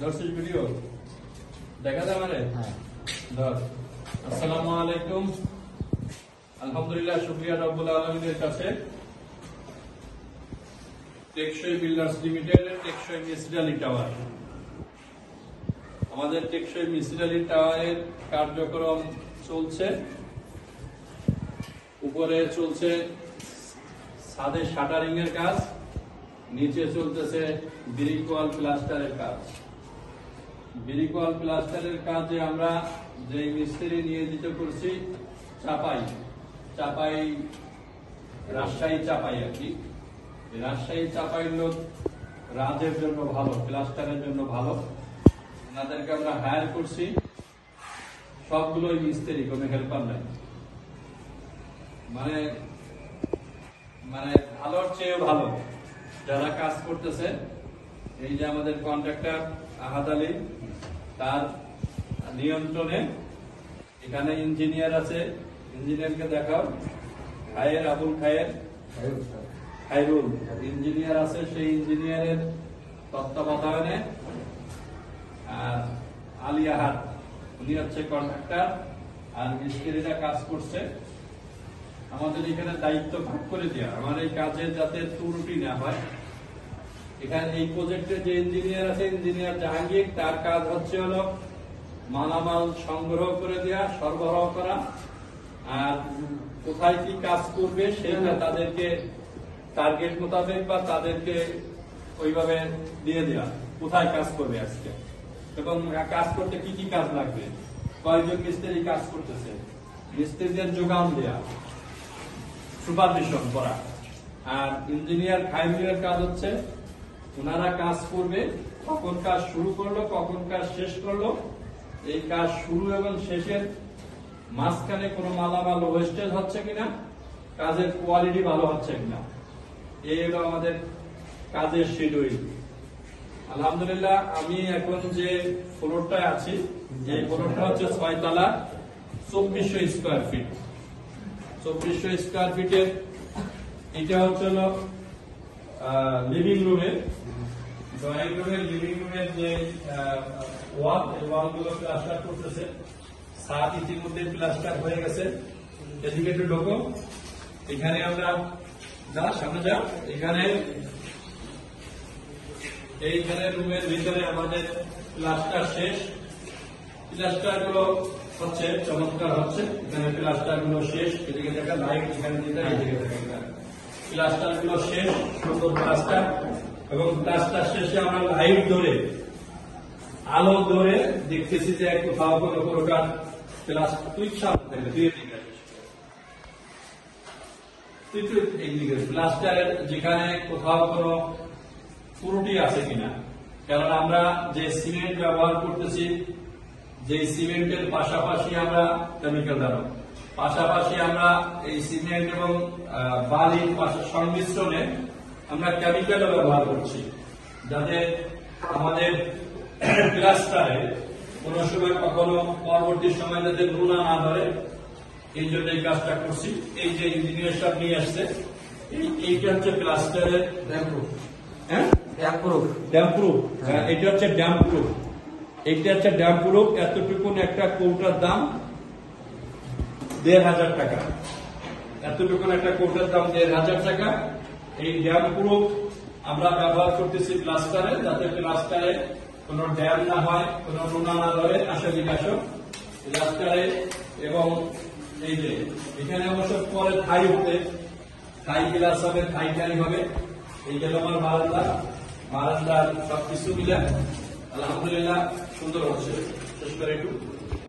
দর্শক ভিডিও দেখা যায় মানে ধর। আসসালামু আলাইকুম, আলহামদুলিল্লাহ, শুকরিয়া রব্বুল আলামিনের কাছে। টেকসই বিল্ডার্স লিমিটেডের টেকসই মিসির আলী টাওয়ার, আমাদের টেকসই মিসির আলী টাওয়ারের কার্যক্রম চলছে। উপরে চলছে ছাদে শাটারিং এর কাজ, নিচে চলতেছে ব্রিক ওয়াল প্লাস্টারের কাজ। ব্রিক ওয়াল প্লাস্টারের কাজে আমরা যে মিস্ত্রি নিয়োজিত করছি চাপাই রাজশাহী চাপাই আর কি। রাজশাহী চাপাই লোক রাজের জন্য ভালো, প্লাস্টারের জন্য ভালো, ওনাদেরকে আমরা হায়ার করছি। সবগুলোই মিস্ত্রি, কোনো হেল্পার নাই, মানে মানে ভালোর চেয়ে ভালো যারা কাজ করতেছে। এই যে আমাদের কন্ট্রাক্টর আহাদ আলী, তার নিয়ন্ত্রণে এখানে ইঞ্জিনিয়ার আছে, ইঞ্জিনিয়ারকে দেখাও, আবুল খায়রুল ইঞ্জিনিয়ার আছে, সেই ইঞ্জিনিয়ারের তত্ত্বাবধানে আলী আহাদ উনি হচ্ছে কন্ট্রাক্টর, আর মিস্ত্রিরা কাজ করছে। আমাদের এখানে দায়িত্ব ভাগ করে দেওয়া, আমার এই কাজের যাতে ত্রুটি না হয়। এখানে এই প্রজেক্টে যে ইঞ্জিনিয়ার আছে, ইঞ্জিনিয়ার জাহাঙ্গীর, তার কাজ হচ্ছে হলো মালামাল সংগ্রহ করে দেওয়া, সরবরাহ করা, আর কোথায় কি কাজ করবে সেটা তাদেরকে টার্গেট মোতাবেক বা তাদেরকে ওইভাবে দিয়ে দেওয়া, কোথায় কাজ করবে আজকে এবং কাজ করতে কি কি কাজ লাগবে, কয়েকজন মিস্ত্রি কাজ করতেছে, মিস্ত্রিদের যোগান দেওয়া, সুপারভিশন করা। আর ইঞ্জিনিয়ার খায়রুলের কাজ হচ্ছে ওনারা কাজ করবে, কখন কাজ শুরু করলো, কখন কাজ শেষ করলো, এই কাজ শুরু এবং শেষের মাঝখানে কোনো মালামাল ওয়েস্টেজ হচ্ছে কিনা, কাজের কোয়ালিটি ভালো হচ্ছে কিনা, এই হলো আমাদের কাজের শিডিউল। আলহামদুলিল্লাহ, আমি এখন যে ফ্লোরটায় আছি, এই ফ্লোরটা হচ্ছে 6 তলা, 2400 স্কোয়ার ফিট। 2400 স্কোয়ার ফিটের এটা হচ্ছে লিভিং রুমের, ড্রয়িং রুমের, লিভিং রুমের যে ওয়াল, এই ওয়াল গুলো প্লাস্টার করতেছে। ছাদ ইতিমধ্যে প্লাস্টার হয়ে গেছে। এদিকে একটু ঢোকো, এখানে আমরা সামনে যা, এইখানে রুমের ভিতরে আমাদের প্লাস্টার শেষ। প্লাস্টার গুলো হচ্ছে চমৎকার হচ্ছে, এখানে প্লাস্টার গুলো শেষ। এদিকে দেখা লাইট, এখানে এদিকে দেখা প্লাস্টার গুলো শেষ, সুন্দর প্লাস্টার। এবং প্লাস্টার শেষে আমরা লাইট ধরে, আলো ধরে দেখতেছি যে কোথাও কোনো প্রকার প্লাস্টার, তুই সামনে থেকে তুই প্লাস্টারের যেখানে কোথাও কোনো ত্রুটি আছে কিনা। কারণ আমরা যে সিমেন্ট ব্যবহার করতেছি, যে সিমেন্টের পাশাপাশি আমরা কেমিক্যাল দ্বারা, পাশাপাশি আমরা এই সিমেন্ট এবং বালির সংমিশ্রণে আমরা কেমিক্যালও ব্যবহার করছি, যাতে আমাদের প্লাস্টারে কোন সময় কখনো পরবর্তী সময় যাতে নোনা না ধরে, এই জন্য এই কাজটা করছি। এই যে ইঞ্জিনিয়ার সব নিয়ে আসছে, এইটা হচ্ছে প্লাস্টারের ড্যাম্প-প্রুফ। এটা হচ্ছে ড্যাম্প-প্রুফ, এইটা হচ্ছে ড্যাম্প-প্রুফ। এতটুকুন একটা কৌটার দাম 1500 টাকা, এতটুকুন একটা কৌটার দাম 1500 টাকা। এই ড্যাম্প-প্রুফ আমরা ব্যবহার করতেছি প্লাস্টারে, যাতে প্লাস্টারে কোন ড্যাম না হয়, কোন নোনা না ধরে, আসো প্লাস্টারে। এবং এই যে এখানে অবশ্য পরে থাই হবে, থাই গ্লাস হবে, থাই টাই হবে। এই গেল আমার বারান্দার সবকিছু মিলে আলহামদুলিল্লাহ সুন্দর হচ্ছে। শেষ করে একটু